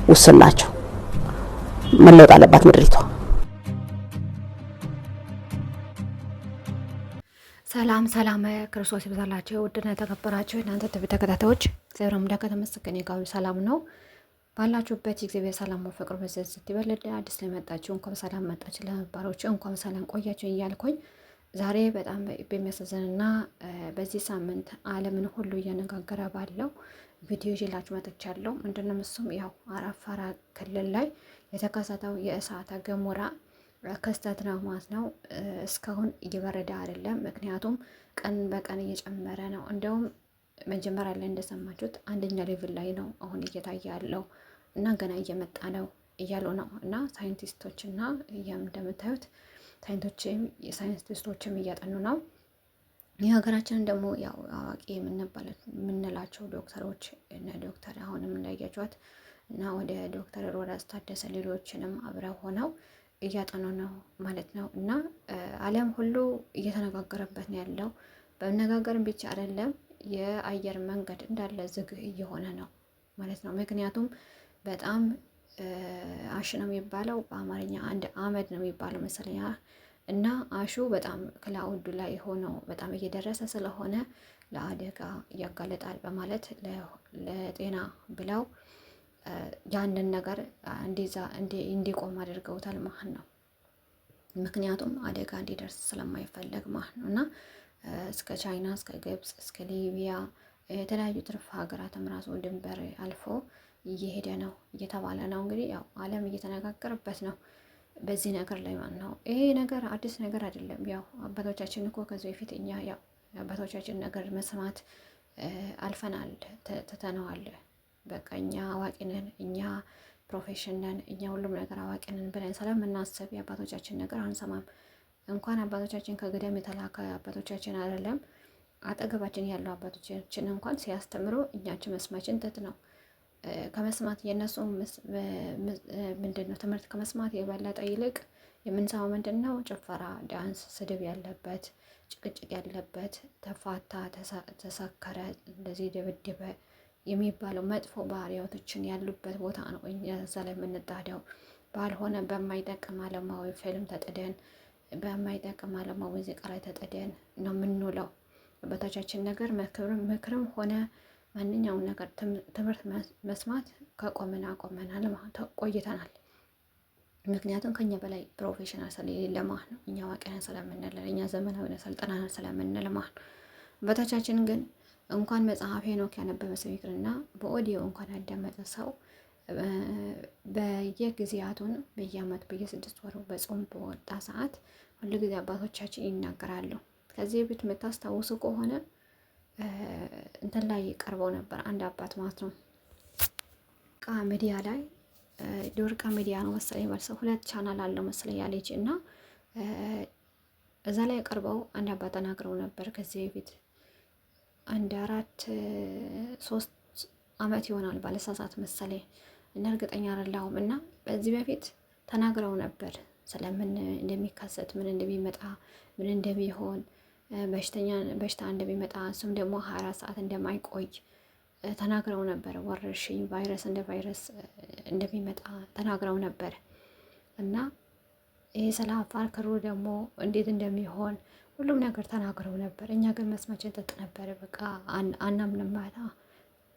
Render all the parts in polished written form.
ውስን ናቸው። መለወጥ አለባት ምድሪቷ። ሰላም ክርስቶስ ይብዛላችሁ። ውድና የተከበራችሁ እናንተ ተከታታዮች እግዚአብሔር አምላክ የተመሰገነ ይሁን። ሰላም ነው ባላችሁበት እግዚአብሔር ሰላም ፍቅር በዘዝ ይበልድ። አዲስ ለመጣችሁ እንኳን ሰላም መጣችሁ፣ ለነባሮች እንኳን ሰላም ቆያችሁ እያልኩኝ ዛሬ በጣም በሚያሳዝንና በዚህ ሳምንት ዓለምን ሁሉ እያነጋገረ ባለው ቪዲዮ ይዤላችሁ መጥቻለሁ። ምንድነው እሱም ያው አፋር ክልል ላይ የተከሰተው የእሳተ ገሞራ ክስተት ነው ማለት ነው። እስካሁን እየበረደ አይደለም፣ ምክንያቱም ቀን በቀን እየጨመረ ነው። እንደውም መጀመሪያ ላይ እንደሰማችሁት አንደኛ ሌቭል ላይ ነው አሁን እየታየ ያለው እና ገና እየመጣ ነው እያሉ ነው። እና ሳይንቲስቶችና እንደምታዩት ሳይንቲስቶችም እያጠኑ ነው። የሀገራችንን ደግሞ ያው አዋቂ የምንላቸው ዶክተሮች እነ ዶክተር አሁንም እንዳያችኋት እና ወደ ዶክተር ሮዳስ ታደሰ ሌሎችንም አብረው ሆነው እያጠኑ ነው ማለት ነው። እና ዓለም ሁሉ እየተነጋገረበት ነው ያለው። በመነጋገርም ብቻ አይደለም የአየር መንገድ እንዳለ ዝግ እየሆነ ነው ማለት ነው። ምክንያቱም በጣም አሽ ነው የሚባለው በአማርኛ አንድ አመድ ነው የሚባለው መሰለኛ እና አሹ በጣም ክላውድ ላይ ሆኖ በጣም እየደረሰ ስለሆነ ለአደጋ ያጋለጣል በማለት ለጤና ብለው ያንን ነገር እንዲቆም አድርገውታል ማለት ነው። ምክንያቱም አደጋ እንዲደርስ ስለማይፈለግ ማለት ነው። እና እስከ ቻይና፣ እስከ ግብጽ፣ እስከ ሊቢያ የተለያዩ ትርፍ ሀገራትም ራሱ ድንበር አልፎ እየሄደ ነው እየተባለ ነው። እንግዲህ ያው ዓለም እየተነጋገረበት ነው በዚህ ነገር ላይ ማለት ነው። ይሄ ነገር አዲስ ነገር አይደለም። ያው አባቶቻችን እኮ ከዚህ በፊት እኛ ያው አባቶቻችን ነገር መስማት አልፈናል፣ ትተነዋል። በቃ እኛ አዋቂ ነን፣ እኛ ፕሮፌሽን ነን፣ እኛ ሁሉም ነገር አዋቂ ነን ብለን ስለምናስብ የአባቶቻችን ነገር አንሰማም። እንኳን አባቶቻችን ከገዳም የተላከ አባቶቻችን አይደለም አጠገባችን ያለው አባቶቻችን እንኳን ሲያስተምሩ እኛችን መስማችን ጥጥ ነው። ከመስማት የነሱ ምንድነው ትምህርት ከመስማት የበለጠ ይልቅ የምንሰማው ምንድነው? ጭፈራ፣ ዳንስ፣ ስድብ ያለበት፣ ጭቅጭቅ ያለበት፣ ተፋታ፣ ተሰከረ፣ እንደዚህ ደበደበ የሚባለው መጥፎ ባህሪያቶችን ያሉበት ቦታ ነው። እዛ ላይ የምንጣደው ባልሆነ በማይጠቅም አለማዊ ፊልም ተጥደን በማይጠቅም አለማዊ ሙዚቃ ላይ ተጥደን ነው የምንውለው። አባቶቻችን ነገር ምክርም ሆነ ማንኛውም ነገር ትምህርት መስማት አቆመናል ማለት ቆይተናል። ምክንያቱም ከኛ በላይ ፕሮፌሽናል ስለሌለ ማለት ነው። እኛ ዋቂነን ስለምንል፣ እኛ ዘመናዊ ሰልጠናን ስለምንል ማለት ነው። አባቶቻችን ግን እንኳን መጽሐፍ ሄኖክ ያነበበ ሰው ይቅርና በኦዲዮ እንኳን ያዳመጠ ሰው በየጊዜያቱን በየአመቱ በየ6 ወሩ በጾም በወጣ ሰዓት ሁልጊዜ አባቶቻችን ይናገራሉ። ከዚህ በፊት የምታስታውሱ ከሆነ እንትን ላይ ቀርበው ነበር አንድ አባት ማለት ነው። ዶርቃ ሚዲያ ላይ ዶርቃ ሚዲያ ነው መሰለኝ መልሰው 2 ቻናል አለው መሰለኝ ያለች እና እዛ ላይ ቀርበው አንድ አባት ተናግረው ነበር። ከዚህ በፊት አንድ 3 አመት ይሆናል ባለሳሳት መሰለኝ እና እርግጠኛ አይደለሁም። እና በዚህ በፊት ተናግረው ነበር ስለምን እንደሚከሰት፣ ምን እንደሚመጣ፣ ምን እንደሚሆን፣ በሽታ እንደሚመጣ፣ እሱም ደግሞ 24 ሰዓት እንደማይቆይ ተናግረው ነበር። ወረርሽኝ ቫይረስ እንደሚመጣ ተናግረው ነበር። እና ይሄ ስለ አፋር ክልል ደግሞ እንዴት እንደሚሆን ሁሉም ነገር ተናግረው ነበር። እኛ ግን መስማችን ጥጥ ነበር። በቃ አናምንም ማለት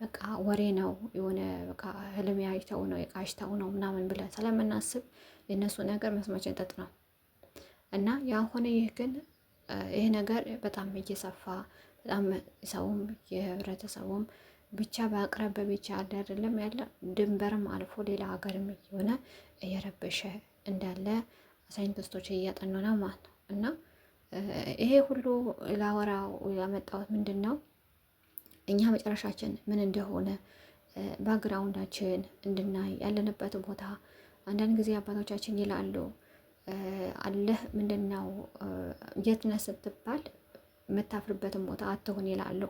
በቃ ወሬ ነው የሆነ በቃ ህልም ያይተው ነው የቃሽተው ነው ምናምን ብለን ስለምናስብ የነሱ ነገር መስማችን ጥጥ ነው። እና ያ ሆነ ይህ ግን ይሄ ነገር በጣም እየሰፋ በጣም ሰውም የህብረተሰቡም ብቻ በአቅራቢያ ብቻ አይደለም ያለ ድንበርም አልፎ ሌላ ሀገርም የሆነ እየረበሸ እንዳለ ሳይንቲስቶች እያጠኑ ነው ማለት ነው። እና ይሄ ሁሉ ላወራው ያመጣሁት ምንድን ነው? እኛ መጨረሻችን ምን እንደሆነ ባክግራውንዳችን እንድናይ ያለንበት ቦታ። አንዳንድ ጊዜ አባቶቻችን ይላሉ አለህ ምንድነው የት ነህ ስትባል የምታፍርበትን ቦታ አትሆን ይላሉ።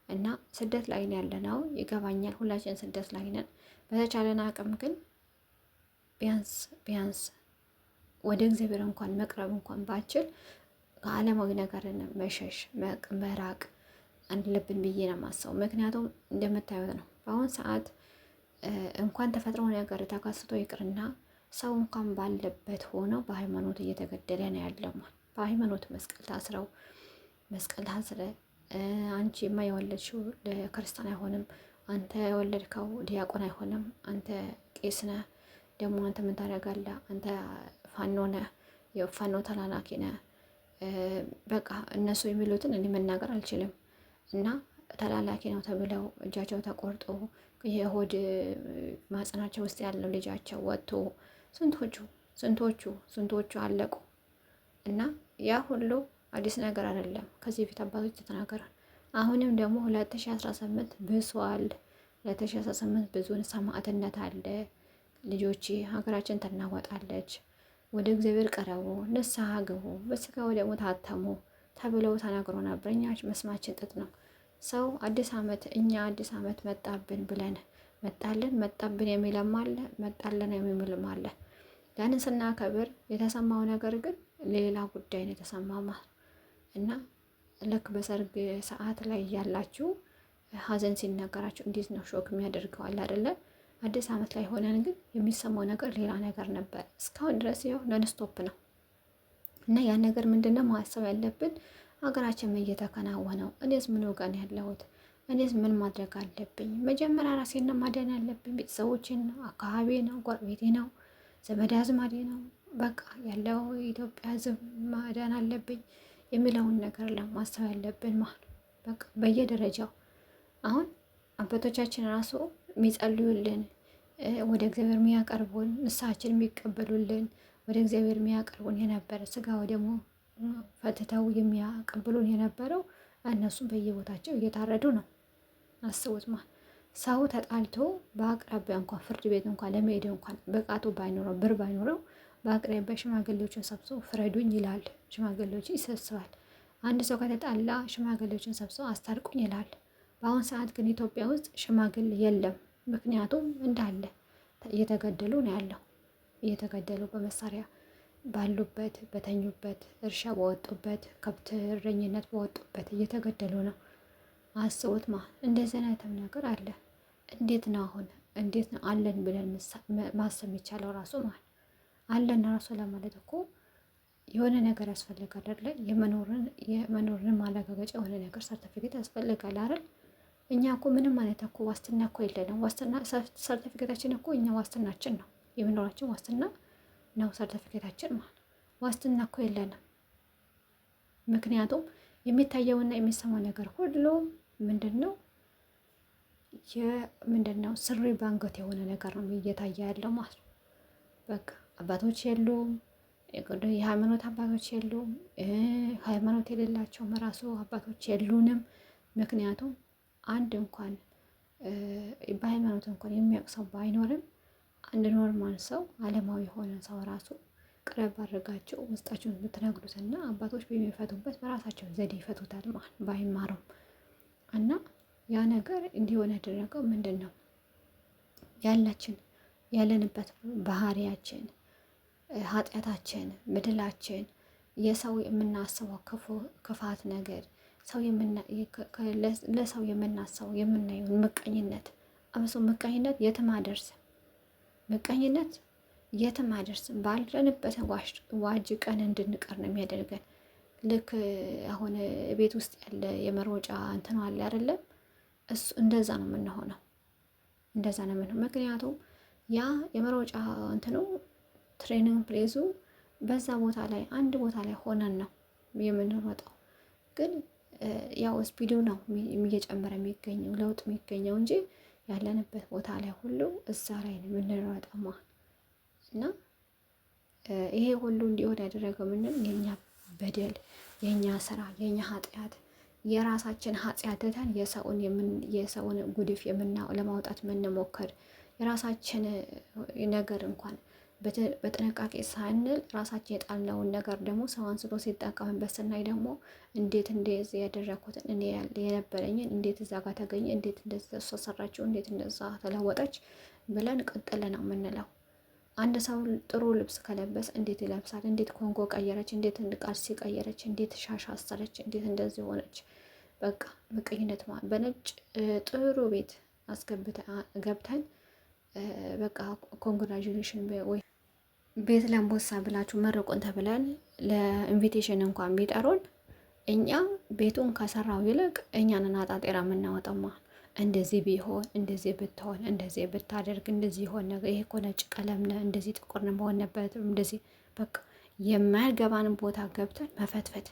እና ስደት ላይ ያለነው ይገባኛል። ሁላችን ስደት ላይ ነን። በተቻለን አቅም ግን ቢያንስ ወደ እግዚአብሔር እንኳን መቅረብ እንኳን ባችል ከዓለማዊ ነገርን መሸሽ መራቅ አለብን ብዬ ነው የማስበው። ምክንያቱም እንደምታዩት ነው በአሁን ሰዓት እንኳን ተፈጥሮ ነገር ተከስቶ ይቅርና ሰው እንኳን ባለበት ሆነው በሃይማኖት እየተገደለ ነው ያለው። በሃይማኖት መስቀል ታስረው መስቀል ታስረ አንቺማ የወለድሽው ለክርስቲያን አይሆንም፣ አንተ የወለድከው ዲያቆን አይሆንም፣ አንተ ቄስ ነህ፣ ደግሞ አንተ ምን ታደርጋለህ? አንተ ፋኖ ነህ፣ የፋኖ ተላላኪ ነህ። በቃ እነሱ የሚሉትን እኔ መናገር አልችልም። እና ተላላኪ ነው ተብለው እጃቸው ተቆርጦ የሆድ ማጽናቸው ውስጥ ያለው ልጃቸው ወጥቶ ስንቶቹ አለቁ። እና ያ ሁሉ አዲስ ነገር አይደለም። ከዚህ በፊት አባቶች ተናገራል። አሁንም ደግሞ 2018 ብሷል። 2018 ብዙን ሰማዕትነት አለ። ልጆች ሀገራችን ትናወጣለች። ወደ እግዚአብሔር ቀረቡ፣ ንስሐ ግቡ፣ በስጋው ደግሞ ታተሙ ተብለው ተናግሮ ነበር። እኛ መስማችን ጥጥ ነው። ሰው አዲስ ዓመት እኛ አዲስ ዓመት መጣብን ብለን መጣብን የሚልም አለ፣ መጣለን የሚልም አለ። ያንን ስናከብር የተሰማው ነገር ግን ሌላ ጉዳይ ነው የተሰማማ እና ልክ በሰርግ ሰዓት ላይ ያላችሁ ሀዘን ሲነገራችሁ እንዴት ነው ሾክ የሚያደርገው አለ አይደለ? አዲስ ዓመት ላይ ሆነን ግን የሚሰማው ነገር ሌላ ነገር ነበር። እስካሁን ድረስ ያው ነንስቶፕ ነው እና ያን ነገር ምንድነው ማሰብ ያለብን? ሀገራችን ምን እየተከናወነው፣ እኔስ ምን ወገን ያለሁት፣ እኔስ ምን ማድረግ አለብኝ? መጀመሪያ ራሴን ማዳን ያለብኝ፣ ቤተሰቦችን ነው፣ አካባቢ ነው፣ ጎረቤቴ ነው፣ ዘመድ አዝማዴ ነው፣ በቃ ያለው የኢትዮጵያ ሕዝብ ማዳን አለብኝ የሚለውን ነገር ለማሰብ ያለብን ማለት በቃ በየደረጃው አሁን አባቶቻችን ራሱ የሚጸልዩልን ወደ እግዚአብሔር የሚያቀርቡን ንስሐችን የሚቀበሉልን ወደ እግዚአብሔር የሚያቀርቡን የነበረ ስጋ ደግሞ ፈትተው የሚያቀብሉን የነበረው እነሱም በየቦታቸው እየታረዱ ነው። አስቡት ማለት ሰው ተጣልቶ በአቅራቢያ እንኳን ፍርድ ቤት እንኳን ለመሄድ እንኳን ብቃቱ ባይኖረው ብር ባይኖረው በአቅራቢያ ሽማግሌዎችን ሰብስቦ ፍረዱኝ ይላል። ሽማግሌዎችን ይሰብስባል። አንድ ሰው ከተጣላ ሽማግሌዎችን ሰብስቦ አስታርቁኝ ይላል። በአሁን ሰዓት ግን ኢትዮጵያ ውስጥ ሽማግሌ የለም። ምክንያቱም እንዳለ እየተገደሉ ነው ያለው። እየተገደሉ በመሳሪያ ባሉበት በተኙበት እርሻ በወጡበት ከብት እረኝነት በወጡበት እየተገደሉ ነው። አስቡት እንደዚህ አይነትም ነገር አለ። እንዴት ነው አሁን እንዴት ነው አለን ብለን ማሰብ የሚቻለው? ራሱ አለን ራሱ ለማለት እኮ የሆነ ነገር ያስፈልጋል አይደል? የመኖርን ማረጋገጫ የሆነ ነገር ሰርቲፊኬት ያስፈልጋል አይደል? እኛ እኮ ምንም አይነት እኮ ዋስትና እኮ የለንም። ዋስትና ሰርቲፊኬታችን እኮ እኛ ዋስትናችን ነው፣ የመኖራችን ዋስትና ነው ሰርቲፊኬታችን ዋስትና እኮ የለንም። ምክንያቱም የሚታየውና የሚሰማው ነገር ሁሉ ምንድነው ስሪ ባንገት የሆነ ነገር ነው እየታየ ያለው ማለት ነው። በቃ አባቶች የሉም፣ የሃይማኖት አባቶች የሉም፣ ሃይማኖት የሌላቸውም ራሱ አባቶች የሉንም። ምክንያቱም አንድ እንኳን በሃይማኖት እንኳን የሚያውቅ ሰው ባይኖርም አንድ ኖርማል ሰው ዓለማዊ የሆነ ሰው ራሱ ቅረብ አድርጋቸው ውስጣቸውን ብትነግሩትና አባቶች በሚፈቱበት በራሳቸው ዘዴ ይፈቱታል ማለት ባይማሩም። እና ያ ነገር እንዲሆን ያደረገው ምንድን ነው? ያለንበት ባህሪያችን፣ ኃጢአታችን፣ በደላችን፣ የሰው የምናስበው ክፋት ነገር፣ ለሰው የምናስበው የምናየውን ምቀኝነት፣ አብሶ ምቀኝነት የትም አደርስም። ምቀኝነት የትም አደርስም። ባለንበት ዋጅ ቀን እንድንቀር ነው የሚያደርገን። ልክ አሁን ቤት ውስጥ ያለ የመሮጫ እንትኑ አለ አይደለም? እሱ እንደዛ ነው የምንሆነው። ምክንያቱም ያ የመሮጫ እንትኑ ትሬኒንግ ፕሌሱ በዛ ቦታ ላይ አንድ ቦታ ላይ ሆነን ነው የምንሮጠው። ግን ያው ስፒዱ ነው እየጨመረ የሚገኘው ለውጥ የሚገኘው እንጂ ያለንበት ቦታ ላይ ሁሉ እዛ ላይ ነው የምንሮጠው። እና ይሄ ሁሉ እንዲሆን ያደረገው ምንም የኛ በደል፣ የኛ ስራ፣ የኛ ኃጢአት፣ የራሳችን ኃጢአት ትተን የሰውን ጉድፍ ለማውጣት የምንሞክር የራሳችን ነገር እንኳን በጥንቃቄ ሳንል ራሳችን የጣልነውን ነገር ደግሞ ሰው አንስቶ ሲጠቀምበት ስናይ ደግሞ እንዴት እንደዚህ ያደረኩትን እኔ የነበረኝን እንዴት እዛ ጋር ተገኘ፣ እንዴት እንደዛ ሰራችው፣ እንዴት እንደዛ ተለወጠች ብለን ቀጥለ ነው የምንለው። አንድ ሰው ጥሩ ልብስ ከለበስ እንዴት ይለብሳል? እንዴት ኮንጎ ቀየረች? እንዴት ቃልሲ ቀየረች? እንዴት ሻሽ አሰረች? እንዴት እንደዚህ ሆነች? በቃ ምቀኝነት በነጭ ጥሩ ቤት ገብተን በቃ ኮንግራጁሌሽን ወይ ቤት ለምቦሳ ብላችሁ መርቁን ተብለን ለኢንቪቴሽን እንኳን ቢጠሩን እኛ ቤቱን ከሰራው ይልቅ እኛንን አጣጤራ የምናወጣማ እንደዚህ ቢሆን እንደዚህ ብትሆን እንደዚህ ብታደርግ እንደዚህ ይሆን ነገር ይሄ እኮ ነጭ ቀለም ነው እንደዚህ ጥቁር ነው መሆን ነበር እንደዚህ በቃ የማያገባንን ቦታ ገብተን መፈትፈት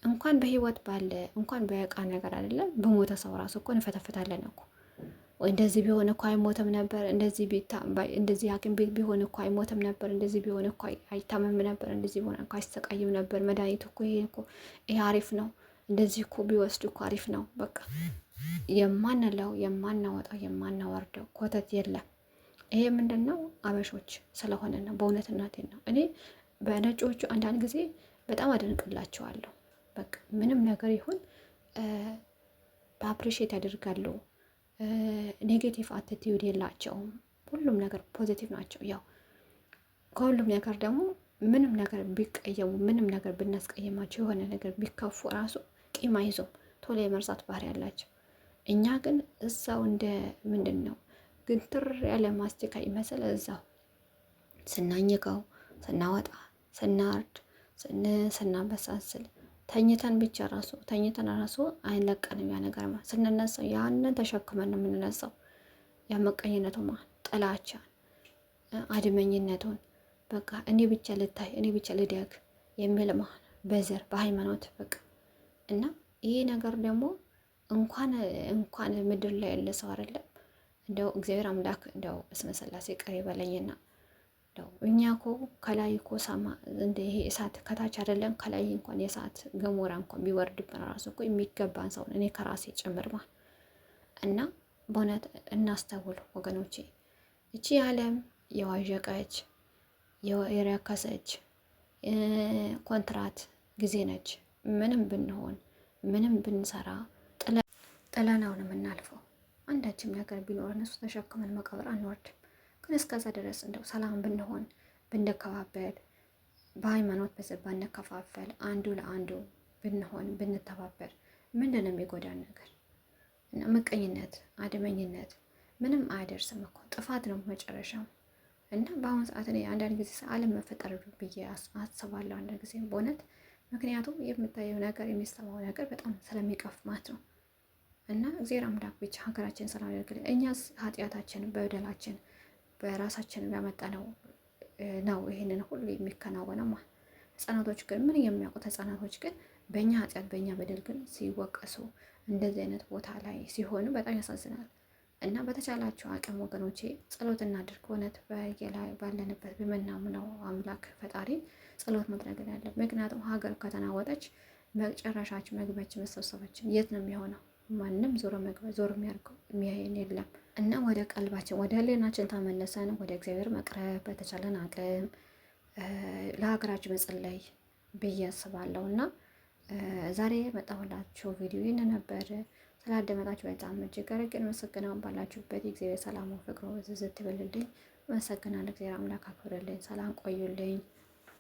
እንኳን በህይወት ባለ እንኳን በእቃ ነገር አይደለም በሞተ ሰው ራሱ እኮ እንፈተፍታለን እኮ እንደዚህ ቢሆን እኮ አይሞትም ነበር እንደዚህ እንደዚህ ሐኪም ቤት ቢሆን እኮ አይሞትም ነበር እንደዚህ ቢሆን እኮ አይታመም ነበር እንደዚህ ቢሆን እኮ አይሰቃይም ነበር መድኃኒቱ እኮ ይሄ አሪፍ ነው እንደዚህ እኮ ቢወስድ እኮ አሪፍ ነው በቃ የማንለው የማናወጣው የማናወርደው ኮተት የለም። ይሄ ምንድን ነው? አበሾች ስለሆነ ነው። በእውነትነቴን ነው። እኔ በነጮቹ አንዳንድ ጊዜ በጣም አደንቅላቸዋለሁ። በቃ ምንም ነገር ይሁን በአፕሪሼት ያደርጋሉ። ኔጌቲቭ አቲቲዩድ የላቸውም። ሁሉም ነገር ፖዚቲቭ ናቸው። ያው ከሁሉም ነገር ደግሞ ምንም ነገር ቢቀየሙ ምንም ነገር ብናስቀየማቸው የሆነ ነገር ቢከፉ ራሱ ቂም አይዞም ቶሎ የመርሳት ባህሪ ያላቸው። እኛ ግን እዛው እንደ ምንድን ነው ግንትር ያለ ማስቲካ ይመስል እዛው ስናኝከው ስናወጣ ስናርድ ስናበሳስል ተኝተን ብቻ ተኝተን ራሱ አይለቀንም። ያ ነገር ስንነሳው ያንን ተሸክመን ነው የምንነሳው። ያመቀኝነቱ ጥላቻን፣ አድመኝነቱን በቃ እኔ ብቻ ልታይ እኔ ብቻ ልደግ የሚል በዘር በሃይማኖት በቃ እና ይሄ ነገር ደግሞ እንኳን ምድር ላይ ያለ ሰው አይደለም እንደው እግዚአብሔር አምላክ እንደው እስመ ሥላሴ ቅር ይበለኝና እንደው እኛ እኮ ከላይ እኮ እንደ ይሄ እሳት ከታች አይደለም ከላይ እንኳን የእሳት ገሞራ እንኳን ቢወርድብን ራሱ እኮ የሚገባን ሰው እኔ ከራሴ ጭምር እና በእውነት እናስተውል ወገኖቼ። እቺ ዓለም የዋዠቀች የረከሰች ኮንትራት ጊዜ ነች። ምንም ብንሆን ምንም ብንሰራ ጥለናው ነው የምናልፈው። አንዳችም ነገር ቢኖር እነሱ ተሸክመን መቃብር አንወርድም። ግን እስከዛ ድረስ እንደው ሰላም ብንሆን ብንከባበል፣ በሃይማኖት በዘባ ባንከፋፈል፣ አንዱ ለአንዱ ብንሆን ብንተባበር ምንድን ነው የሚጎዳን ነገር? እና ምቀኝነት፣ አድመኝነት ምንም አያደርስም እኮ ጥፋት ነው መጨረሻው። እና በአሁኑ ሰዓት እኔ አንዳንድ ጊዜ ዓለም መፈጠር ብዬ አስባለሁ አንዳንድ ጊዜ በእውነት ምክንያቱም የምታየው ነገር የሚሰማው ነገር በጣም ስለሚቀፍ ማለት ነው። እና እግዚአብሔር አምላክ ብቻ ሀገራችን ሰላም ያድርግልን። እኛስ ኃጢአታችን በደላችን በራሳችን ያመጣነው ነው ይሄንን ሁሉ የሚከናወነው። ህጻናቶች ግን ምን የሚያውቁት ህጻናቶች ግን በእኛ ኃጢአት በእኛ በደል ግን ሲወቀሱ እንደዚህ አይነት ቦታ ላይ ሲሆኑ በጣም ያሳዝናል። እና በተቻላቸው አቅም ወገኖቼ ጸሎት እናድርግ። እውነት ባለንበት በምናምነው አምላክ ፈጣሪ ጸሎት ማድረግ ያለ። ምክንያቱም ሀገር ከተናወጠች መጨረሻችን መግቢያችን መሰብሰባችን የት ነው የሚሆነው? ማንም ዞሮ መግቢያ ዞሮ የሚያርገው የሚያየን የለም። እና ወደ ቀልባችን ወደ ህሊናችን ተመለሰን ወደ እግዚአብሔር መቅረብ በተቻለን አቅም ለሀገራችን መጸለይ ብዬ አስባለሁ። እና ዛሬ መጣሁላችሁ ቪዲዮ ይህን ነበር። ስላደመጣችሁ በጣም እጅግ አድርጌ አመሰግናለሁ። ባላችሁበት የእግዚአብሔር ሰላም ፍቅሩ ዝዝት ይበልልኝ። አመሰግናለሁ። እግዚአብሔር አምላክ አክብርልኝ። ሰላም ቆዩልኝ።